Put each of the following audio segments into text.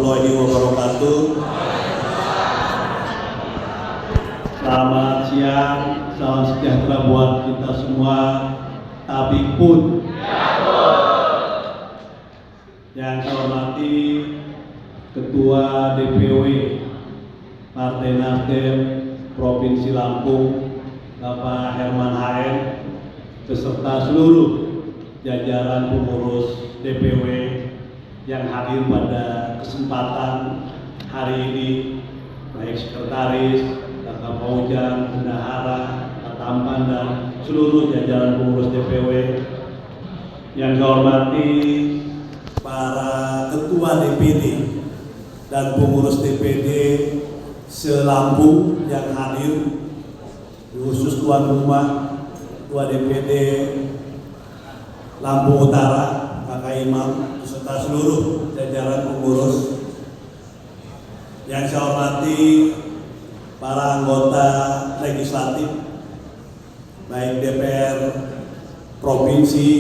warahmatullahi wabarakatuh. Selamat siang, salam sejahtera buat kita semua. Tabik pun. Yang saya hormati Ketua DPW Partai Nasdem Provinsi Lampung, Bapak Herman HN, beserta seluruh jajaran pengurus DPW yang hadir pada kesempatan hari ini, baik sekretaris, Kakak Paujang, bendahara, Katampan, dan seluruh jajaran pengurus DPW. Yang saya hormati para ketua DPD dan pengurus DPD se-Lampung yang hadir, khusus tuan rumah Ketua DPD Lampung Utara, Kakak Imam, beserta seluruh jajaran pengurus. Yang saya hormati para anggota legislatif, baik DPR provinsi,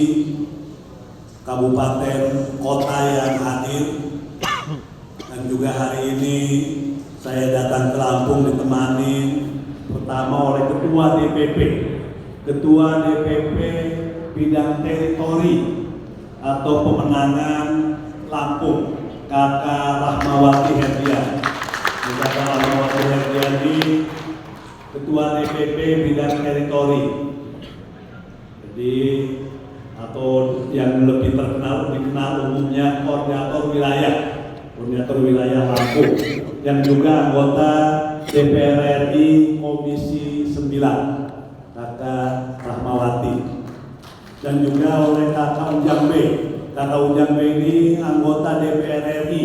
kabupaten, kota yang hadir, dan juga hari ini saya datang ke Lampung ditemani pertama oleh Ketua DPP bidang teritori atau pemenangan Lampung, Kakak Rahmawati Herdian. Kakak Rahmawati Herdian ini Ketua DPP bidang teritori. Jadi atau yang lebih dikenal umumnya koordinator wilayah Lampung, yang juga anggota DPR RI Komisi 9, Kakak Rahmawati, dan juga oleh Kakak Ujang B. Kakak Ujang B ini anggota DPR RI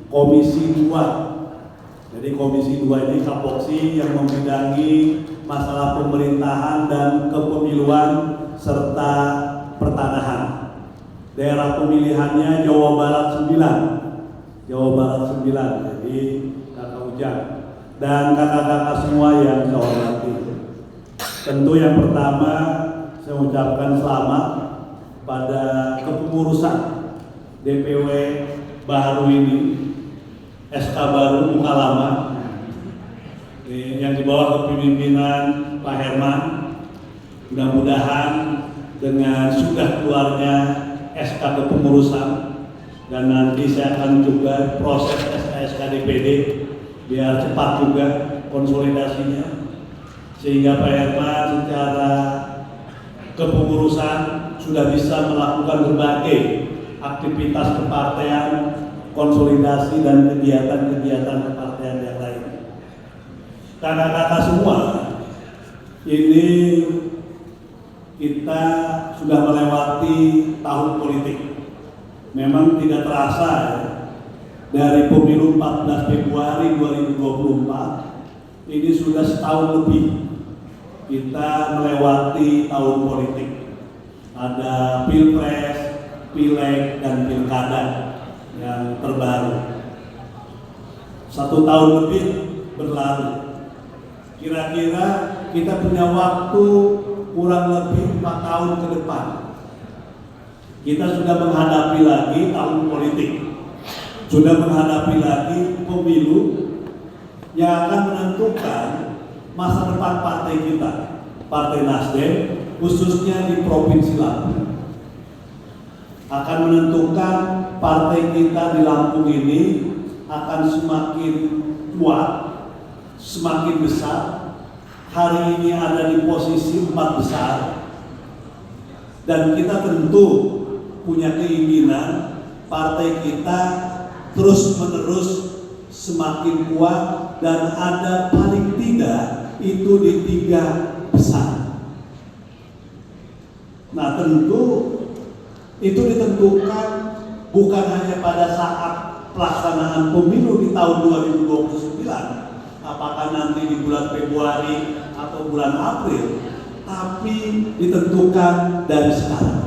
Komisi 2. Jadi Komisi 2 ini kapoksi yang membidangi masalah pemerintahan dan kepemiluan serta pertanahan. Daerah pemilihannya Jawa Barat 9. Jadi Kakak Ujang dan kakak-kakak semua yang saya hormati. Tentu yang pertama saya ucapkan selamat pada kepengurusan DPW baru ini, SK baru muka lama yang di bawah kepemimpinan Pak Herman. Mudah-mudahan dengan sudah keluarnya SK kepengurusan, dan nanti saya akan juga proses SK DPD biar cepat juga konsolidasinya, sehingga Pak Herman secara kepengurusan sudah bisa melakukan berbagai aktivitas kepartean, konsolidasi dan kegiatan-kegiatan kepartean yang lain. Kakak-kakak semua, ini kita sudah melewati tahun politik. Memang tidak terasa ya, dari pemilu 14 Februari 2024 ini sudah setahun lebih kita melewati tahun politik. Ada Pilpres, Pileg, dan Pilkada yang terbaru. 1 tahun lebih berlalu. Kira-kira kita punya waktu kurang lebih 4 tahun ke depan. Kita sudah menghadapi lagi tahun politik, sudah menghadapi lagi pemilu yang akan menentukan masa depan partai kita, Partai Nasdem, khususnya di Provinsi Lampung. Akan menentukan partai kita di Lampung ini akan semakin kuat, semakin besar. Hari ini ada di posisi 4 besar, dan kita tentu punya keinginan partai kita terus-menerus semakin kuat dan ada paling tidak itu di 3 besar. Nah, tentu itu ditentukan bukan hanya pada saat pelaksanaan pemilu di tahun 2029, apakah nanti di bulan Februari atau bulan April, tapi ditentukan dari sekarang.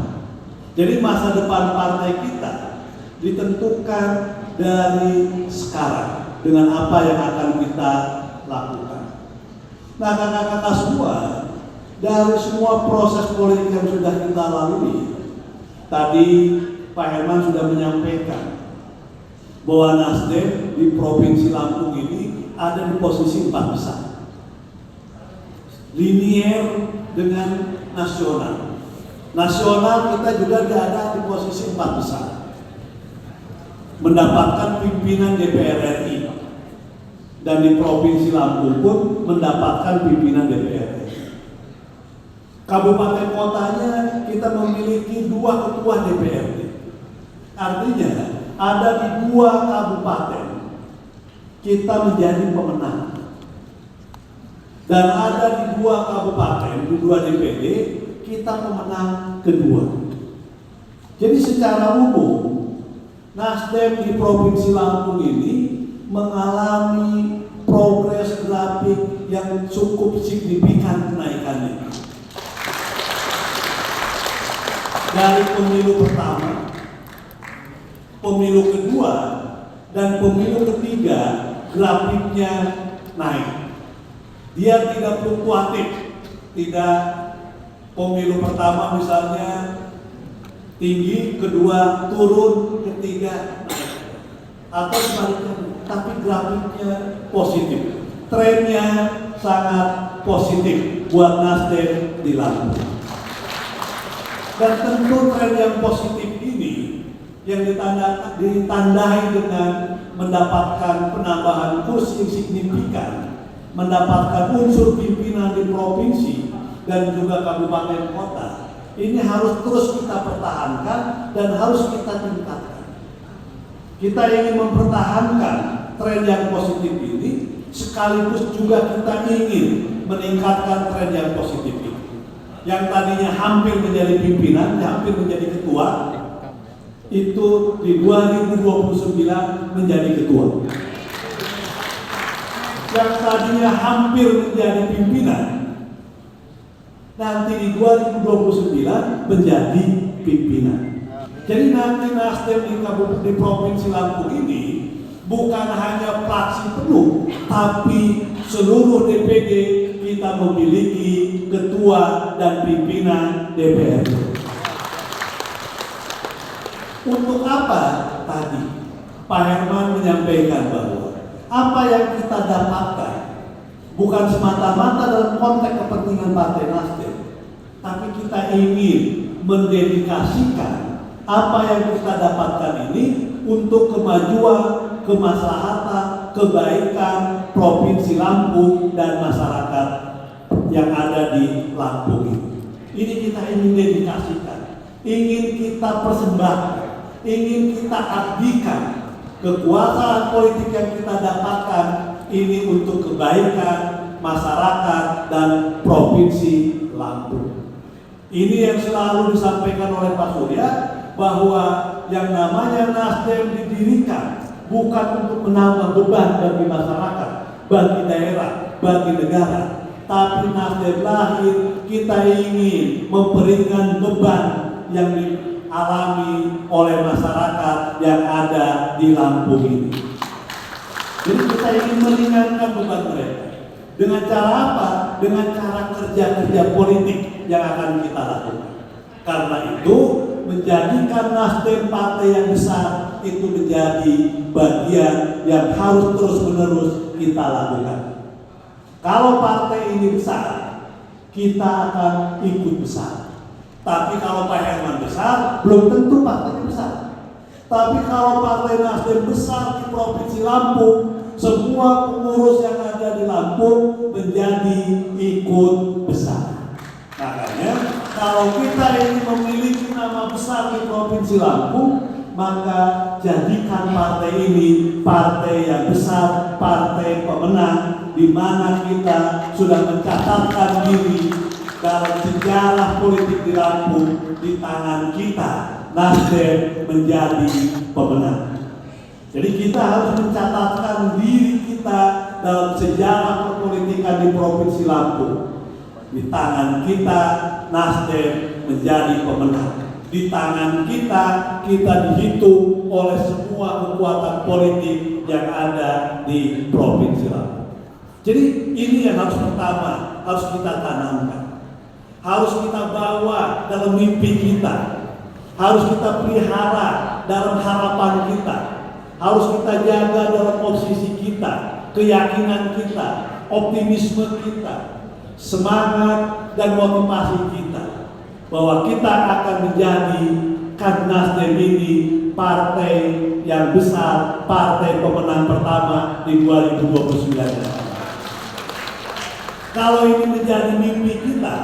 Jadi masa depan partai kita ditentukan dari sekarang dengan apa yang akan kita lakukan. Nah, kakak-kakak semua, dari semua proses politik yang sudah kita lalui, tadi Pak Herman sudah menyampaikan bahwa Nasdem di Provinsi Lampung ini ada di posisi 4 besar. Linier dengan nasional. Nasional kita juga ada di posisi 4 besar. Mendapatkan pimpinan DPR RI. Dan di Provinsi Lampung pun mendapatkan pimpinan DPR RI. Kabupaten kotanya kita memiliki 2 ketua DPRD. Artinya ada di 2 kabupaten kita menjadi pemenang. Dan ada di 2 kabupaten, di 2 DPD kita pemenang kedua. Jadi secara umum Nasdem di Provinsi Lampung ini mengalami progres grafik yang cukup signifikan kenaikannya. Dari pemilu pertama, pemilu kedua, dan pemilu ketiga grafiknya naik. Dia tidak fluktuatif, tidak pemilu pertama misalnya tinggi, kedua turun, ketiga naik, atau sebaliknya, tapi grafiknya positif. Trennya sangat positif buat Nasdem di Lampung. Dan tentu tren yang positif ini yang ditandai dengan mendapatkan penambahan kursi yang signifikan, mendapatkan unsur pimpinan di provinsi dan juga kabupaten kota. Ini harus terus kita pertahankan dan harus kita tingkatkan. Kita ingin mempertahankan tren yang positif ini, sekaligus juga kita ingin meningkatkan tren yang positif ini. Yang tadinya hampir menjadi pimpinan, hampir menjadi ketua, itu di 2029 menjadi ketua. Yang tadinya hampir menjadi pimpinan, nanti di 2029 menjadi pimpinan. Jadi nanti Nasdem di Provinsi Lampung ini bukan hanya fraksi penuh, tapi seluruh DPD kita memiliki ketua dan pimpinan DPR. Untuk apa tadi Pak Herman menyampaikan bahwa apa yang kita dapatkan bukan semata-mata dalam konteks kepentingan Partai Nasdem, tapi kita ingin mendedikasikan apa yang kita dapatkan ini untuk kemajuan, kemaslahatan, kebaikan Provinsi Lampung dan masyarakat yang ada di Lampung ini. Ini kita ingin dedikasikan, ingin kita persembahkan, ingin kita abdikan kekuasaan politik yang kita dapatkan ini untuk kebaikan masyarakat dan Provinsi Lampung. Ini yang selalu disampaikan oleh Pak Surya, bahwa yang namanya Nasdem didirikan bukan untuk menambah beban bagi masyarakat, bagi daerah, bagi negara, tapi Nasdem lahir kita ingin memperingan beban yang dialami oleh masyarakat yang ada di Lampung ini. Jadi kita ingin meringankan beban mereka. Dengan cara apa? Dengan cara kerja-kerja politik yang akan kita lakukan. Karena itu menjadikan Nasdem partai yang besar itu menjadi bagian yang harus terus-menerus kita lakukan. Kalau partai ini besar, kita akan ikut besar. Tapi kalau Pak Herman besar, belum tentu partainya besar. Tapi kalau Partai Nasdem besar di Provinsi Lampung, semua pengurus yang ada di Lampung menjadi ikut besar. Makanya kalau kita ini memiliki nama besar di Provinsi Lampung, maka jadikan partai ini partai yang besar, partai pemenang, di mana kita sudah mencatatkan diri dalam sejarah politik di Lampung. Di tangan kita Nasdem menjadi pemenang. Jadi kita harus mencatatkan diri kita dalam sejarah perpolitikan di Provinsi Lampung. Di tangan kita Nasdem menjadi pemenang. Di tangan kita dihitung oleh semua kekuatan politik yang ada di Provinsi Lampung. Jadi ini yang harus pertama harus kita tanamkan. Harus kita bawa dalam mimpi kita, harus kita pelihara dalam harapan kita, harus kita jaga dalam posisi kita, keyakinan kita, optimisme kita, semangat dan motivasi kita, bahwa kita akan menjadi Nasdem ini partai yang besar, partai pemenang pertama di 2029. Kalau ini menjadi mimpi kita,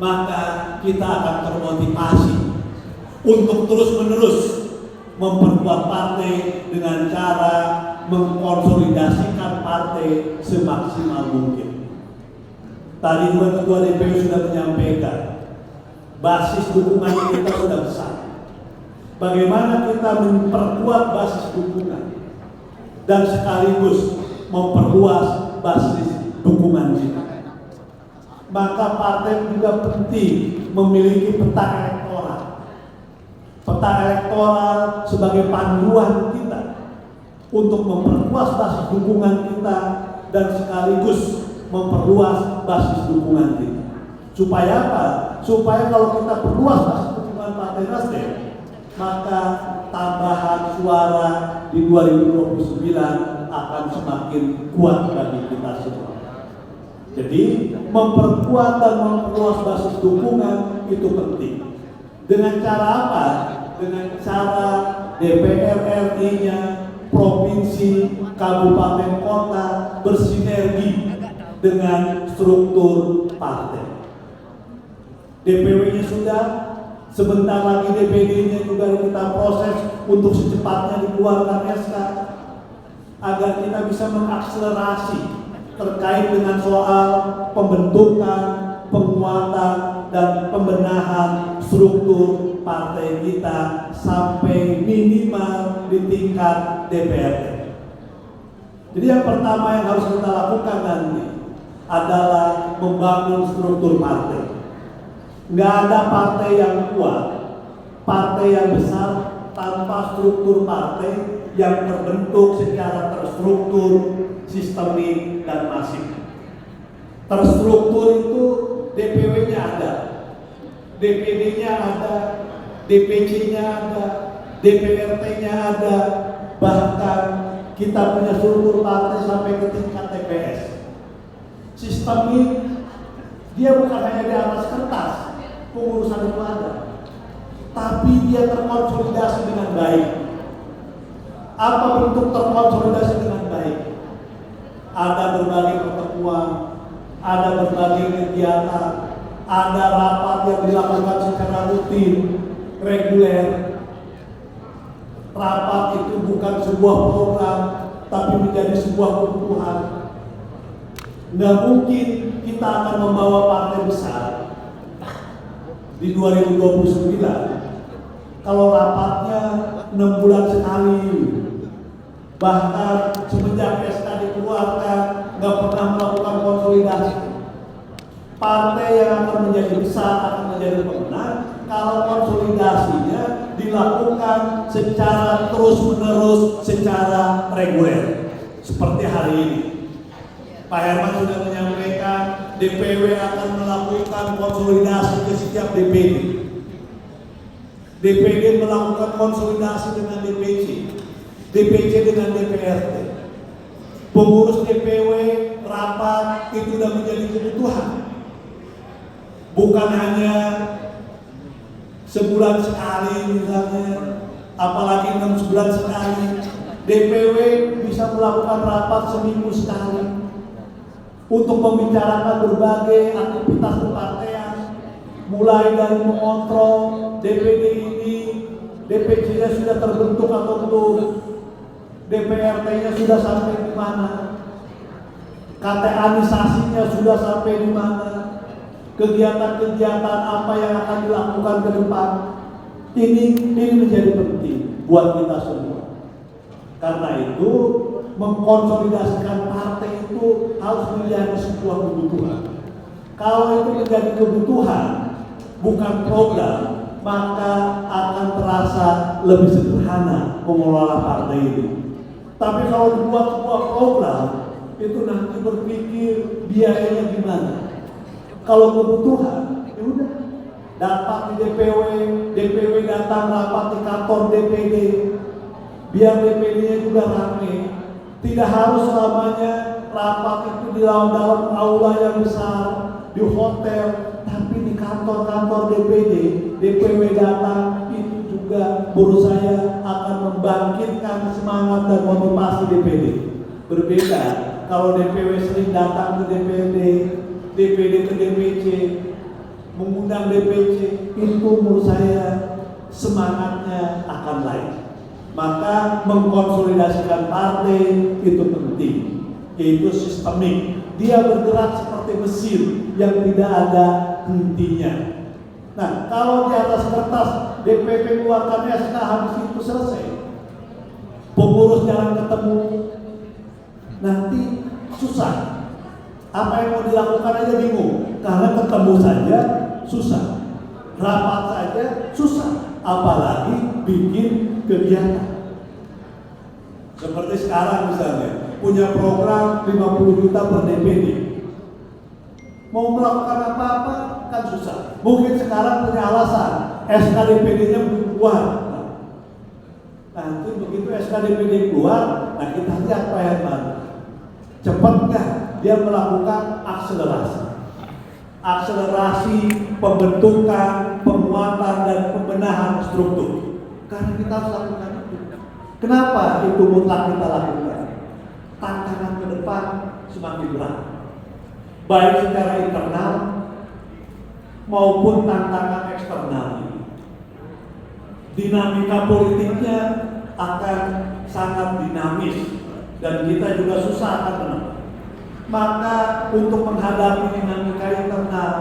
maka kita akan termotivasi untuk terus-menerus memperkuat partai dengan cara mengkonsolidasikan partai semaksimal mungkin. Tadi juga Ketua DPU sudah menyampaikan, basis dukungan kita sudah besar. Bagaimana kita memperkuat basis dukungan dan sekaligus memperluas basis dukungan kita. Maka partai juga penting memiliki peta elektoral. Peta elektoral sebagai panduan kita untuk memperluas basis dukungan kita dan sekaligus memperluas basis dukungan kita. Supaya apa? Supaya kalau kita perluas basis dukungan Partai Nasdem, maka tambahan suara di 2029 akan semakin kuat bagi kita semua. Jadi memperkuat dan memperluas basis dukungan itu penting. Dengan cara apa? Dengan cara DPR RI-nya, provinsi, kabupaten, kota bersinergi dengan struktur partai. DPW-nya sudah, sebentar lagi DPD-nya juga kita proses untuk secepatnya dikeluarkan SK agar kita bisa mengakselerasi terkait dengan soal pembentukan, penguatan, dan pembenahan struktur partai kita sampai minimal di tingkat DPRD. Jadi yang pertama yang harus kita lakukan nanti adalah membangun struktur partai. Nggak ada partai yang kuat, partai yang besar tanpa struktur partai yang terbentuk secara terstruktur, sistemik, dan masif. Terstruktur itu DPW-nya ada, DPD-nya ada, DPC-nya ada, DPRT-nya ada, bahkan kita punya struktur partai sampai ke tingkat TPS. Sistemik, dia bukan hanya di atas kertas, pengurusan itu ada, tapi dia terkonsolidasi dengan baik. Apa bentuk terkonsolidasi dengan baik? Ada berbagai pertemuan, ada berbagai kegiatan, ada rapat yang dilakukan secara rutin, reguler. Rapat itu bukan sebuah program, tapi menjadi sebuah kebutuhan. Nggak mungkin kita akan membawa partai besar di 2029 kalau rapatnya 6 bulan sekali, bahkan semenjak SK dikeluarkan nggak pernah melakukan konsolidasi. Partai yang akan menjadi besar, akan menjadi pemenang kalau konsolidasinya dilakukan secara terus-menerus, secara reguler, seperti hari ini. Pak Herman sudah menyampaikan DPW akan melakukan konsolidasi ke setiap DPD. DPD melakukan konsolidasi dengan DPC, DPC dengan DPRT. Pengurus DPW rapat itu sudah menjadi kebutuhan. Bukan hanya sebulan sekali misalnya, apalagi 6 bulan sekali. DPW bisa melakukan rapat seminggu sekali untuk membicarakan berbagai aktivitas kepartean, mulai dari mengontrol DPD ini, DPC-nya sudah terbentuk atau belum, DPRT-nya sudah sampai di mana, KTA-nisasinya sudah sampai di mana, kegiatan-kegiatan apa yang akan dilakukan ke depan. Ini menjadi penting buat kita semua. Karena itu mengkonsolidasikan partai itu harus menjadi sebuah kebutuhan. Kalau itu menjadi kebutuhan, bukan program, maka akan terasa lebih sederhana mengelola partai itu. Tapi kalau dibuat sebuah program, itu nanti berpikir biayanya gimana. Kalau kebutuhan, ya udah, dapat di DPW datang rapat di kantor DPD, biar DPD-nya juga ramai. Tidak harus selamanya rapat itu di dalam aula yang besar, di hotel, tapi di kantor-kantor DPD, DPW datang, itu juga menurut saya akan membangkitkan semangat dan motivasi DPD. Berbeda kalau DPW sering datang ke DPD, DPD ke DPC, mengundang DPC, itu menurut saya semangatnya akan lain. Maka mengkonsolidasikan partai itu penting, yaitu sistemik. Dia bergerak seperti mesin yang tidak ada hentinya. Nah, kalau di atas kertas DPP keluarkan SK habis itu selesai, pengurus jangan ketemu, nanti susah. Apa yang mau dilakukan aja bingung, karena ketemu saja susah, rapat saja susah, apalagi bikin kegiatan. Seperti sekarang misalnya, punya program 50 juta per DPD. Mau melakukan apa-apa kan susah. Mungkin sekarang punya alasan, SK DPD-nya belum keluar. Nanti begitu SK DPD keluar, nah kita lihat Pak Herman, cepat nggak dia melakukan akselerasi. Akselerasi pembentukan, penguatan, dan pembenahan struktur. Karena kita harus lakukan itu. Kenapa itu mutlak kita lakukan? Tantangan ke depan semakin berat, baik secara internal maupun tantangan eksternal. Dinamika politiknya akan sangat dinamis dan kita juga susah akan menang. Maka untuk menghadapi dinamika internal,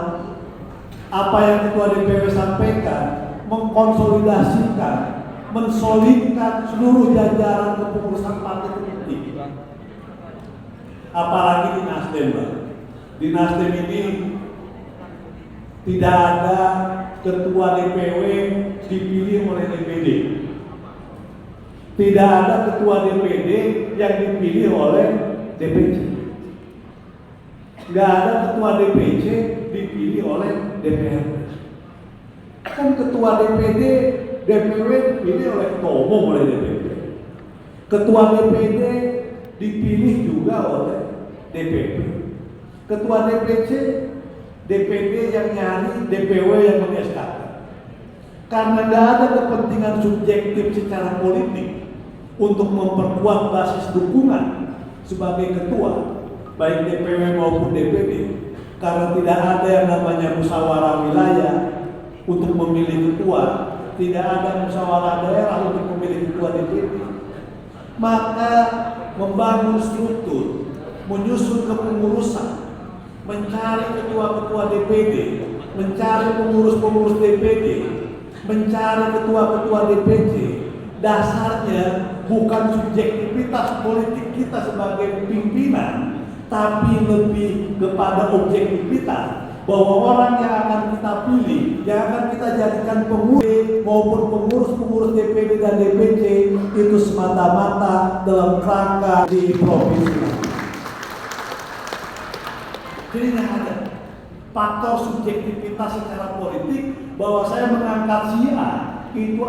apa yang Ketua DPW sampaikan, mengkonsolidasikan, mensolidkan seluruh jajaran kepengurusan partai itu penting. Apalagi di Nasdem, di Nasdem ini tidak ada ketua DPW dipilih oleh DPD, tidak ada ketua DPD yang dipilih oleh DPC, nggak ada ketua DPC dipilih oleh DPR. Kan ketua DPD, DPW dipilih oleh ketua umum oleh DPD, ketua DPD dipilih juga oleh DPP, ketua DPC, DPD yang nyari, DPW yang meng-SK. Karena tidak ada kepentingan subjektif secara politik untuk memperkuat basis dukungan sebagai ketua, baik DPW maupun DPD. Karena tidak ada yang namanya musyawarah wilayah untuk memilih ketua, tidak ada musyawarah daerah untuk memilih ketua DPD. Maka membangun struktur, menyusun kepengurusan, mencari ketua-ketua DPD, mencari pengurus-pengurus DPD, mencari ketua-ketua DPC, dasarnya bukan subjektivitas politik kita sebagai pimpinan, tapi lebih kepada objektivitas bahwa orang yang akan kita pilih, yang akan kita jadikan pengurus maupun pengurus-pengurus DPD dan DPC itu semata-mata dalam kerangka di provinsi. Jadi tidak ada faktor subjektivitas secara politik bahwa saya mengangkat si A itu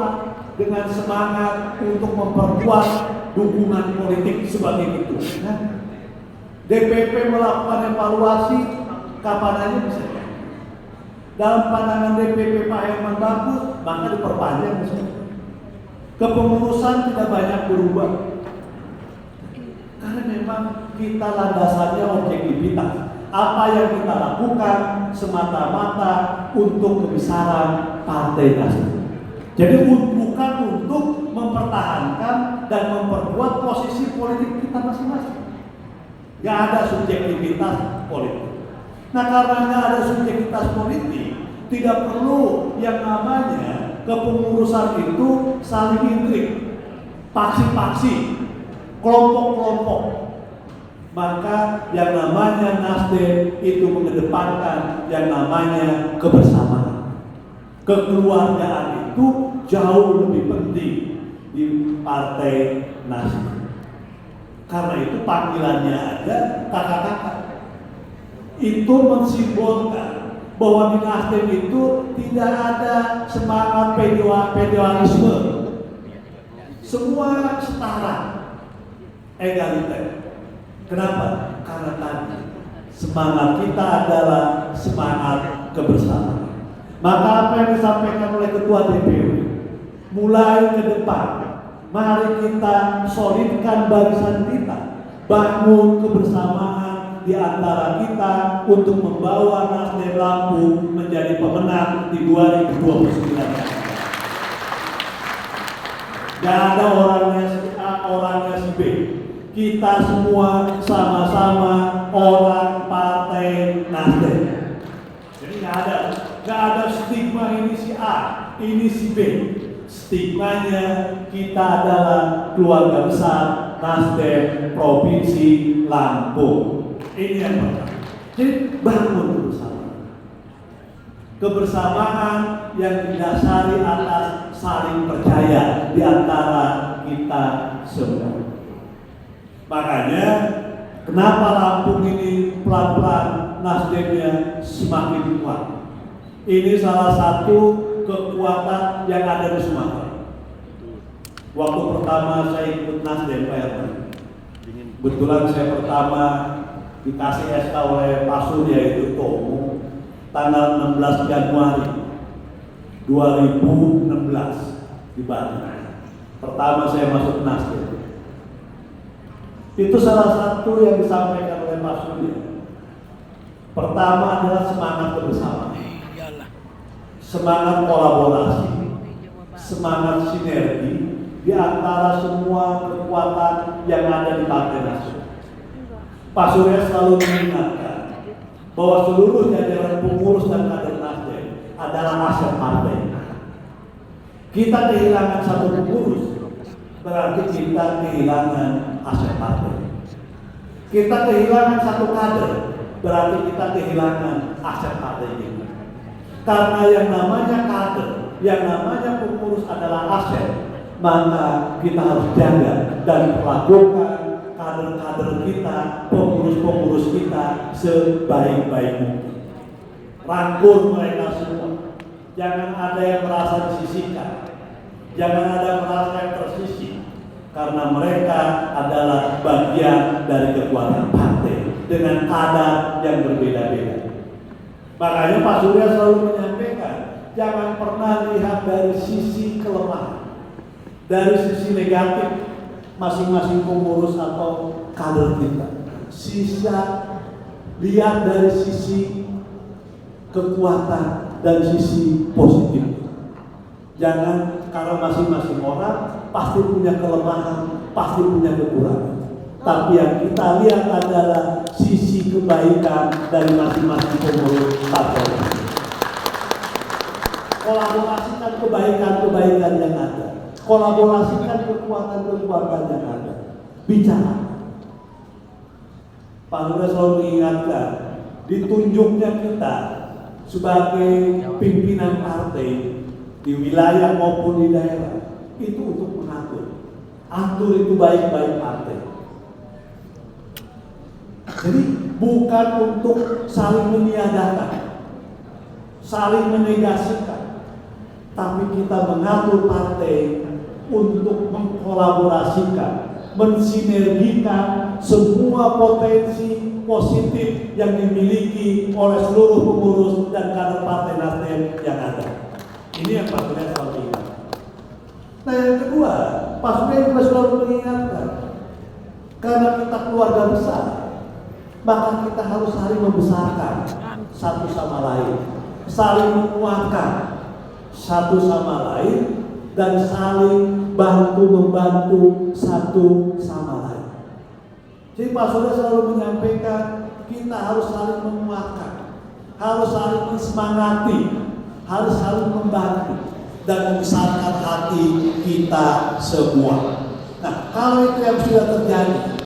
dengan semangat untuk memperkuat dukungan politik sebagai itu. Nah, DPP melakukan evaluasi kapan aja bisa. Dalam pandangan DPP Pak Herman bagus, maka diperpanjang misalnya. Kepengurusan tidak banyak berubah. Karena memang kita landasannya objektivitas. Apa yang kita lakukan semata-mata untuk kebesaran Partai Nasdem. Jadi bukan untuk mempertahankan dan memperkuat posisi politik kita masing-masing. Gak ada subjektivitas politik. Nah, karena gak ada subjektivitas politik, tidak perlu yang namanya kepengurusan itu saling intrik, paksi-paksi, kelompok-kelompok. Maka yang namanya Nasdem itu mengedepankan yang namanya kebersamaan. Kekeluargaan itu jauh lebih penting di Partai Nasdem. Karena itu panggilannya aja kakak-kakak. Itu mensimbolkan bahwa di Nasdem itu tidak ada semangat feudalisme. semua setara, egaliter. Kenapa? Karena tadi semangat kita adalah semangat kebersamaan. Maka apa yang disampaikan oleh Ketua DPW, mulai ke depan, mari kita solidkan barisan kita, bangun kebersamaan di antara kita untuk membawa Nasdem Lampung menjadi pemenang di 2029. Gak ada orangnya si A, orangnya si B. Kita semua sama-sama orang Partai Nasdem. Jadi gak ada stigma ini si A, ini si B. Stigmanya kita adalah keluarga besar Nasdem Provinsi Lampung. Ini yang pertama. Jadi bangun bersama. Kebersamaan yang didasari atas saling percaya di antara kita semua. Makanya kenapa Lampung ini pelan-pelan Nasdemnya semakin kuat. Ini salah satu kekuatan yang ada di Sumatera. Waktu pertama saya ikut Nasdem, Pak Herman, kebetulan saya pertama dikasih SK oleh Pak Surya itu Tomo tanggal 16 Januari 2016 di Bandung. Pertama saya masuk Nasdem. Itu salah satu yang disampaikan oleh Pak Surya. Pertama adalah semangat kebersamaan, semangat kolaborasi, semangat sinergi di antara semua kekuatan yang ada di Partai Nasdem. Pak Surya selalu mengingatkan bahwa seluruh jajaran pengurus dan kader Nasdem adalah aset partai. Kita kehilangan satu pengurus, berarti kita kehilangan aset partai. Kita kehilangan satu kader, berarti kita kehilangan aset partai kita. Karena yang namanya kader, yang namanya pengurus adalah aset, maka kita harus jaga dan perlakukan kader-kader kita, pengurus-pengurus kita sebaik-baik mungkin. Rangkul mereka semua. Jangan ada yang merasa disisihkan. Jangan ada yang merasa yang tersisih. Karena mereka adalah bagian dari kekuatan partai dengan kadar yang berbeda-beda. Makanya Pak Surya selalu menyampaikan, jangan pernah lihat dari sisi kelemahan, dari sisi negatif masing-masing pengurus atau kader kita. Sisa lihat dari sisi kekuatan dan sisi positif. Jangan, karena masing-masing orang pasti punya kelemahan, pasti punya kekurangan. Tapi yang kita lihat adalah sisi kebaikan dari masing-masing pengurus partai. Kolaborasikan kebaikan-kebaikan yang ada. Kolaborasikan kekuatan-kekuatan yang ada. Bicara. Pak Surya selalu mengingatkan, ditunjuknya kita sebagai pimpinan partai di wilayah maupun di daerah itu untuk mengatur. Atur itu baik-baik partai. Jadi bukan untuk saling meniadakan, saling menegasikan, tapi kita mengatur partai untuk mengkolaborasikan, mensinergikan semua potensi positif yang dimiliki oleh seluruh pengurus dan kader Partai Nasdem yang ada. Ini yang Pak Surya selalu ingat. Nah yang kedua, Pak Surya juga selalu mengingatkan, karena kita keluarga besar, maka kita harus saling membesarkan satu sama lain, saling menguatkan satu sama lain, dan saling bantu-membantu satu sama lain. Jadi Pak Surya selalu menyampaikan, kita harus saling menguatkan, harus saling mensemangati, harus saling membantu, dan membesarkan hati kita semua. Nah, kalau itu yang sudah terjadi,